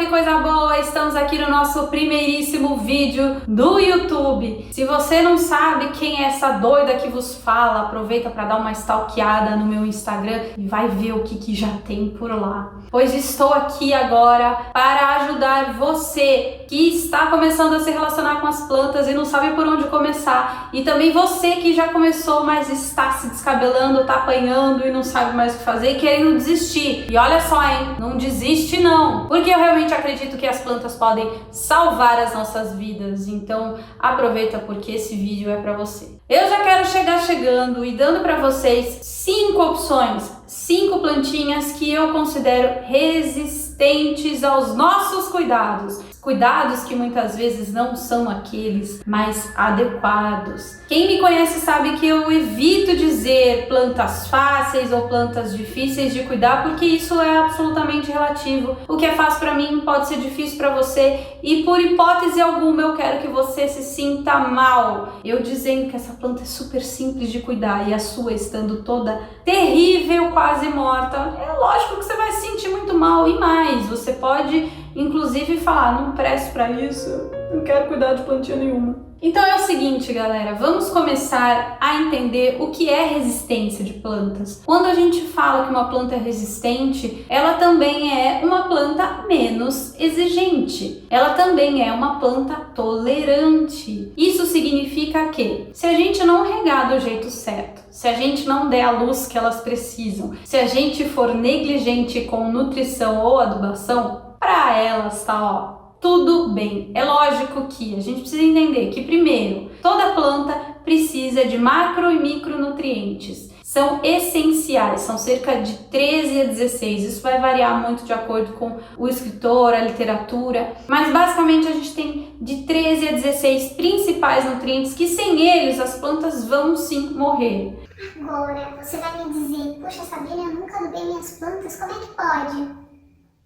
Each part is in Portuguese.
que coisa boa! Estamos aqui no nosso primeiríssimo vídeo do YouTube. Se você não sabe quem é essa doida que vos fala, aproveita para dar uma stalkeada no meu Instagram e vai ver o que já tem por lá. Pois estou aqui agora para ajudar você que está começando a se relacionar com as plantas e não sabe por onde começar. E também você que já começou, mas está se descabelando, está apanhando e não sabe mais o que fazer e querendo desistir. E olha só, hein? Não desiste não, porque eu realmente acredito que as plantas podem salvar as nossas vidas. Então aproveita porque esse vídeo é para você. Eu já quero chegar chegando e dando para vocês 5 opções, 5 plantinhas que eu considero resistentes aos nossos cuidados. Cuidados que muitas vezes não são aqueles mais adequados. Quem me conhece sabe que eu evito dizer plantas fáceis ou plantas difíceis de cuidar, porque isso é absolutamente relativo. O que é fácil para mim pode ser difícil para você e por hipótese alguma eu quero que você se sinta mal. Eu dizendo que essa planta é super simples de cuidar e a sua estando toda terrível, quase morta, é lógico que você vai se sentir muito mal e mais. Você pode inclusive falar, não presto para isso, não quero cuidar de plantinha nenhuma. Então é o seguinte, galera, vamos começar a entender o que é resistência de plantas. Quando a gente fala que uma planta é resistente, ela também é uma planta menos exigente. Ela também é uma planta tolerante. Isso significa que, se a gente não regar do jeito certo, se a gente não der a luz que elas precisam, se a gente for negligente com nutrição ou adubação, para elas tá, ó, tudo bem. É lógico que a gente precisa entender que, primeiro, toda planta precisa de macro e micronutrientes. São essenciais, são cerca de 13 a 16. Isso vai variar muito de acordo com o escritor, a literatura. Mas basicamente a gente tem de 13 a 16 principais nutrientes que sem eles as plantas vão sim morrer. Agora, você vai me dizer, poxa Sabrina, eu nunca adubei minhas plantas, como é que pode?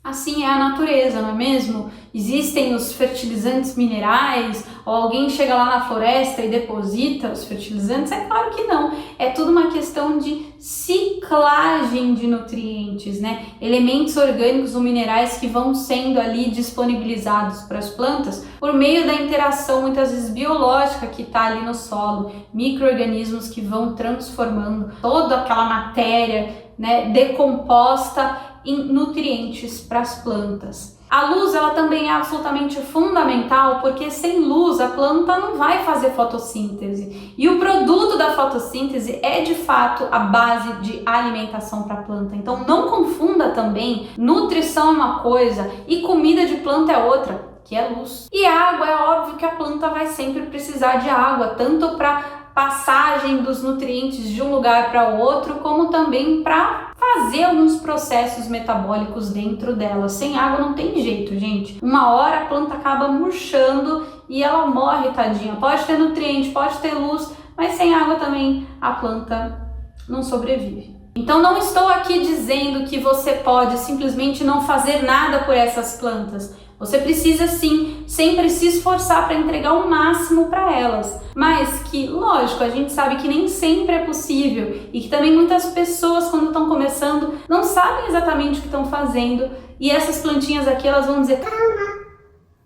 Assim é a natureza, não é mesmo? Existem os fertilizantes minerais, ou alguém chega lá na floresta e deposita os fertilizantes? É claro que não. É tudo uma questão de ciclagem de nutrientes, né? Elementos orgânicos ou minerais que vão sendo ali disponibilizados para as plantas por meio da interação, muitas vezes biológica, que está ali no solo. Micro-organismos que vão transformando toda aquela matéria, né, decomposta em nutrientes para as plantas. A luz, ela também é absolutamente fundamental, porque sem luz a planta não vai fazer fotossíntese. E o produto da fotossíntese é de fato a base de alimentação para a planta. Então não confunda também, nutrição é uma coisa e comida de planta é outra, que é luz. E água, é óbvio que a planta vai sempre precisar de água, tanto para passagem dos nutrientes de um lugar para o outro, como também para fazer alguns processos metabólicos dentro dela. Sem água não tem jeito, gente. Uma hora a planta acaba murchando e ela morre, tadinha. Pode ter nutriente, pode ter luz, mas sem água também a planta não sobrevive. Então não estou aqui dizendo que você pode simplesmente não fazer nada por essas plantas. Você precisa sim, sempre se esforçar para entregar o máximo para elas. Mas que, lógico, a gente sabe que nem sempre é possível e que também muitas pessoas, quando estão começando, não sabem exatamente o que estão fazendo. E essas plantinhas aqui, elas vão dizer: calma,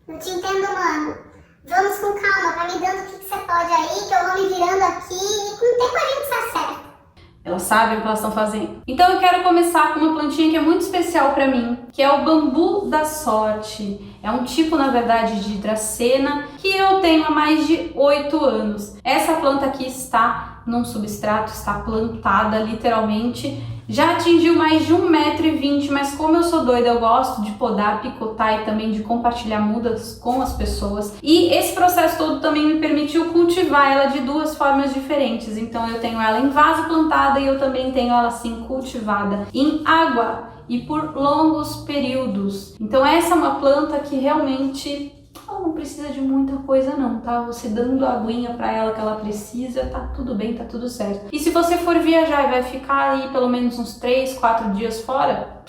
não te entendo, mano. Vamos com calma, vai me dando o que você pode aí, que eu vou me virando aqui e com o tempo a gente se acerta. Elas sabem o que elas estão fazendo. Então eu quero começar com uma plantinha que é muito especial para mim, que é o bambu da sorte. É um tipo, na verdade, de dracena que eu tenho há mais de 8 anos. Essa planta aqui está num substrato, está plantada literalmente. Já atingiu mais de 1,20 m, mas como eu sou doida, eu gosto de podar, picotar e também de compartilhar mudas com as pessoas. E esse processo todo também me permitiu cultivar ela de 2 formas diferentes. Então eu tenho ela em vaso plantada e eu também tenho ela assim cultivada em água e por longos períodos. Então essa é uma planta que realmente não precisa de muita coisa não, tá? Você dando a aguinha pra ela que ela precisa, tá tudo bem, tá tudo certo. E se você for viajar e vai ficar aí pelo menos uns 3, 4 dias fora,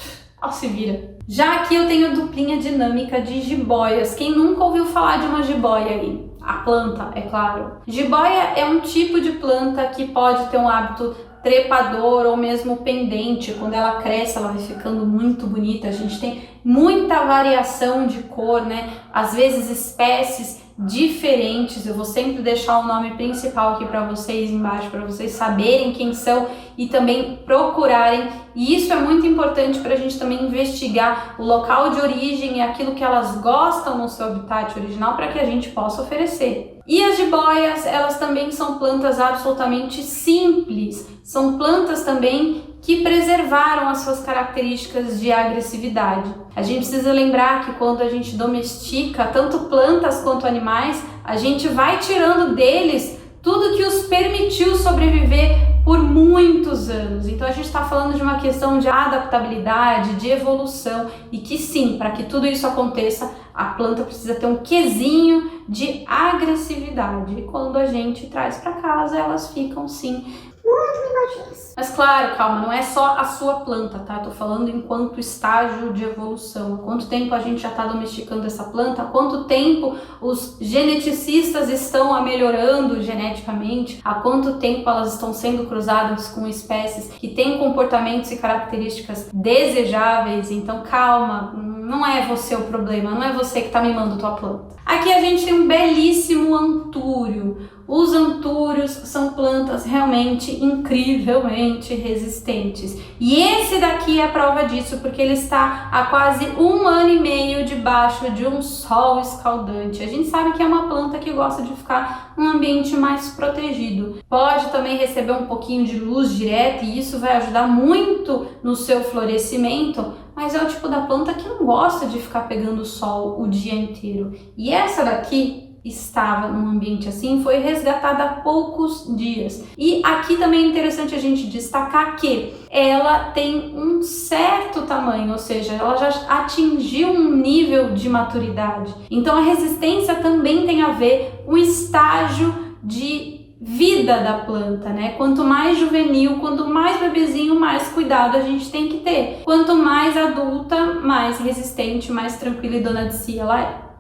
se vira. Já aqui eu tenho duplinha dinâmica de jiboias. Quem nunca ouviu falar de uma jiboia aí? A planta, é claro. Jiboia é um tipo de planta que pode ter um hábito trepador ou mesmo pendente. Quando ela cresce, ela vai ficando muito bonita. A gente tem muita variação de cor, né? Às vezes espécies diferentes. Eu vou sempre deixar o nome principal aqui para vocês embaixo, para vocês saberem quem são e também procurarem. E isso é muito importante para a gente também investigar o local de origem e aquilo que elas gostam no seu habitat original para que a gente possa oferecer. E as jiboias, elas também são plantas absolutamente simples. São plantas também que preservaram as suas características de agressividade. A gente precisa lembrar que quando a gente domestica tanto plantas quanto animais, a gente vai tirando deles tudo que os permitiu sobreviver por muitos anos. Então a gente está falando de uma questão de adaptabilidade, de evolução, e que sim, para que tudo isso aconteça, a planta precisa ter um quesinho de agressividade. E quando a gente traz para casa, elas ficam sim muito mimadinhas. Mas claro, calma, não é só a sua planta, tá? Eu tô falando enquanto estágio de evolução. Há quanto tempo a gente já está domesticando essa planta? Há quanto tempo os geneticistas estão a melhorando geneticamente? Há quanto tempo elas estão sendo cruzadas com espécies que têm comportamentos e características desejáveis? Então calma, não é você o problema, não é você que está mimando tua planta. Aqui a gente tem um belíssimo antúrio. Os antúrios são plantas realmente incrivelmente resistentes. E esse daqui é a prova disso, porque ele está há quase 1 ano e meio debaixo de um sol escaldante. A gente sabe que é uma planta que gosta de ficar num ambiente mais protegido. Pode também receber um pouquinho de luz direta e isso vai ajudar muito no seu florescimento, mas é o tipo da planta que não gosta de ficar pegando sol o dia inteiro. E essa daqui estava num ambiente assim, foi resgatada há poucos dias. E aqui também é interessante a gente destacar que ela tem um certo tamanho, ou seja, ela já atingiu um nível de maturidade. Então a resistência também tem a ver com o estágio de vida da planta, né? Quanto mais juvenil, quanto mais bebezinho, mais cuidado a gente tem que ter. Quanto mais adulta, mais resistente, mais tranquila e dona de si ela é.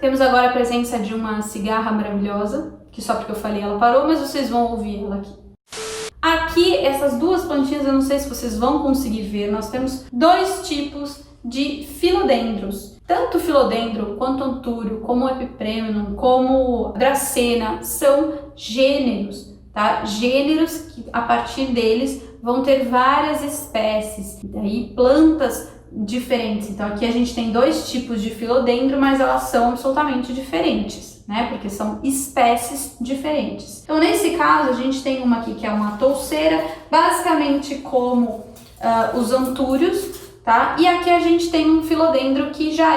Temos agora a presença de uma cigarra maravilhosa, que só porque eu falei ela parou, mas vocês vão ouvir ela aqui. Aqui, essas duas plantinhas, eu não sei se vocês vão conseguir ver, nós temos 2 tipos de filodendros. Tanto o filodendro, quanto o antúrio, como o epipremnum, como a dracena, são gêneros, tá? Gêneros que a partir deles vão ter várias espécies, e daí plantas diferentes. Então aqui a gente tem 2 tipos de filodendro, mas elas são absolutamente diferentes, né? Porque são espécies diferentes. Então nesse caso a gente tem uma aqui que é uma touceira, basicamente como os antúrios, tá? E aqui a gente tem um filodendro que já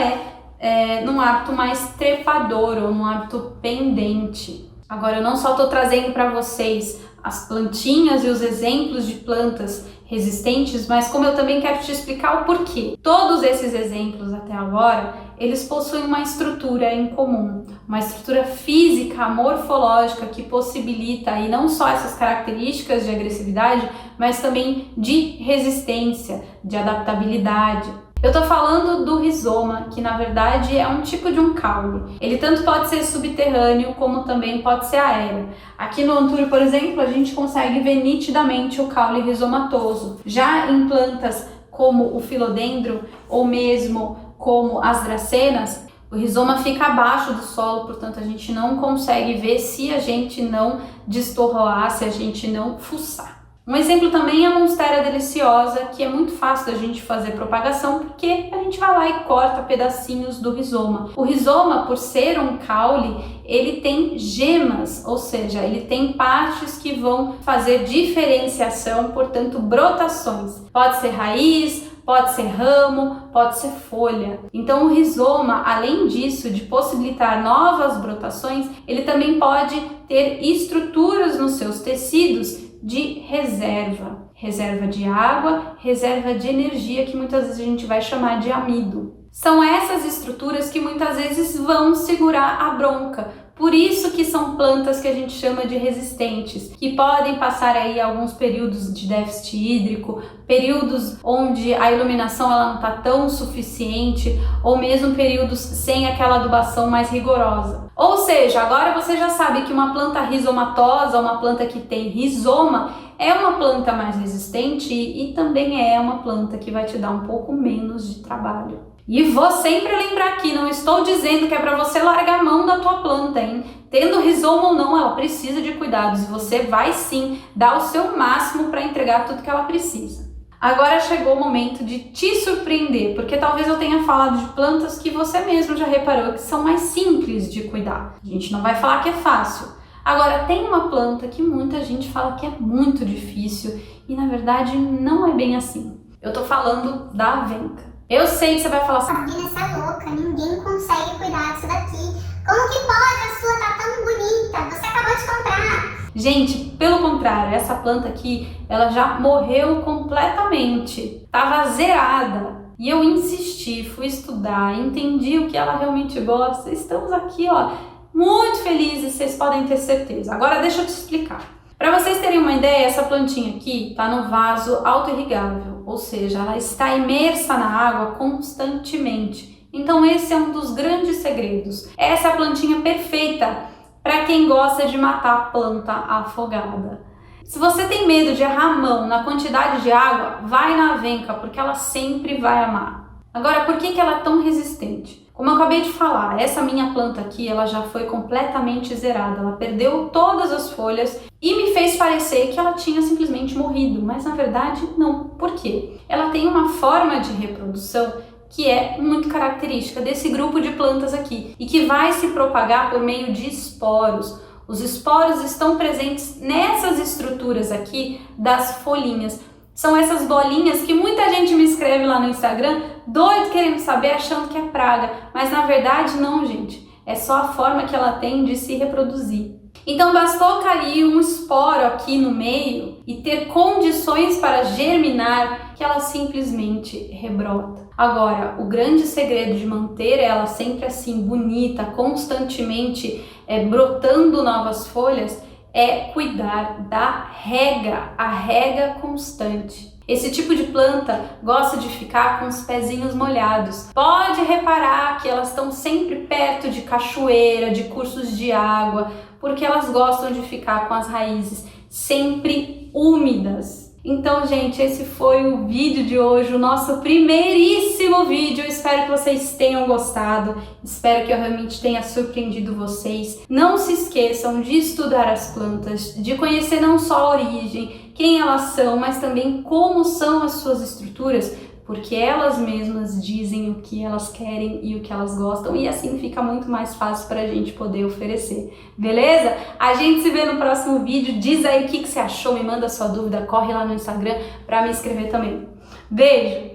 é num hábito mais trepador ou num hábito pendente. Agora eu não só estou trazendo para vocês as plantinhas e os exemplos de plantas resistentes, mas como eu também quero te explicar o porquê. Todos esses exemplos até agora, eles possuem uma estrutura em comum, uma estrutura física, morfológica, que possibilita aí não só essas características de agressividade, mas também de resistência, de adaptabilidade. Eu tô falando do rizoma, que na verdade é um tipo de um caule. Ele tanto pode ser subterrâneo, como também pode ser aéreo. Aqui no antúrio, por exemplo, a gente consegue ver nitidamente o caule rizomatoso. Já em plantas como o filodendro, ou mesmo como as dracenas, o rizoma fica abaixo do solo, portanto a gente não consegue ver se a gente não destorroar, se a gente não fuçar. Um exemplo também é a monstera deliciosa, que é muito fácil da gente fazer propagação, porque a gente vai lá e corta pedacinhos do rizoma. O rizoma, por ser um caule, ele tem gemas, ou seja, ele tem partes que vão fazer diferenciação, portanto brotações. Pode ser raiz, pode ser ramo, pode ser folha. Então o rizoma, além disso, de possibilitar novas brotações, ele também pode ter estruturas nos seus tecidos de reserva de água, reserva de energia, que muitas vezes a gente vai chamar de amido. São essas estruturas que muitas vezes vão segurar a bronca. Por isso que são plantas que a gente chama de resistentes, que podem passar aí alguns períodos de déficit hídrico, períodos onde a iluminação ela não está tão suficiente, ou mesmo períodos sem aquela adubação mais rigorosa. Ou seja, agora você já sabe que uma planta rizomatosa, uma planta que tem rizoma, é uma planta mais resistente e também é uma planta que vai te dar um pouco menos de trabalho. E vou sempre lembrar aqui, não estou dizendo que é para você largar a mão da tua planta, hein? Tendo rizoma ou não, ela precisa de cuidados e você vai sim dar o seu máximo para entregar tudo que ela precisa. Agora chegou o momento de te surpreender, porque talvez eu tenha falado de plantas que você mesmo já reparou que são mais simples de cuidar. A gente não vai falar que é fácil. Agora, tem uma planta que muita gente fala que é muito difícil e na verdade não é bem assim. Eu tô falando da avenca. Eu sei que você vai falar assim, Sabrina, você é louca, ninguém consegue cuidar disso daqui. Como que pode? A sua tá tão bonita, você acabou de comprar. Gente, pelo contrário, essa planta aqui, ela já morreu completamente, tava zerada. E eu insisti, fui estudar, entendi o que ela realmente gosta. Estamos aqui, ó, muito felizes, vocês podem ter certeza. Agora deixa eu te explicar. Para vocês terem uma ideia, essa plantinha aqui está no vaso autoirrigável, ou seja, ela está imersa na água constantemente. Então esse é um dos grandes segredos. Essa é a plantinha perfeita para quem gosta de matar a planta afogada. Se você tem medo de errar a mão na quantidade de água, vai na avenca, porque ela sempre vai amar. Agora, por que ela é tão resistente? Como eu acabei de falar, essa minha planta aqui, ela já foi completamente zerada, ela perdeu todas as folhas e me fez parecer que ela tinha simplesmente morrido, mas na verdade não. Por quê? Ela tem uma forma de reprodução que é muito característica desse grupo de plantas aqui e que vai se propagar por meio de esporos. Os esporos estão presentes nessas estruturas aqui das folhinhas. São essas bolinhas que muita gente me escreve lá no Instagram, doido querendo saber, achando que é praga. Mas na verdade não, gente. É só a forma que ela tem de se reproduzir. Então bastou cair um esporo aqui no meio e ter condições para germinar que ela simplesmente rebrota. Agora, o grande segredo de manter ela sempre assim bonita, constantemente brotando novas folhas, é cuidar da rega, a rega constante. Esse tipo de planta gosta de ficar com os pezinhos molhados. Pode reparar que elas estão sempre perto de cachoeira, de cursos de água, porque elas gostam de ficar com as raízes sempre úmidas. Então, gente, esse foi o vídeo de hoje, o nosso primeiríssimo vídeo. Eu espero que vocês tenham gostado, espero que eu realmente tenha surpreendido vocês. Não se esqueçam de estudar as plantas, de conhecer não só a origem, quem elas são, mas também como são as suas estruturas, porque elas mesmas dizem o que elas querem e o que elas gostam, e assim fica muito mais fácil para a gente poder oferecer, beleza? A gente se vê no próximo vídeo, diz aí o que você achou, me manda sua dúvida, corre lá no Instagram para me inscrever também. Beijo!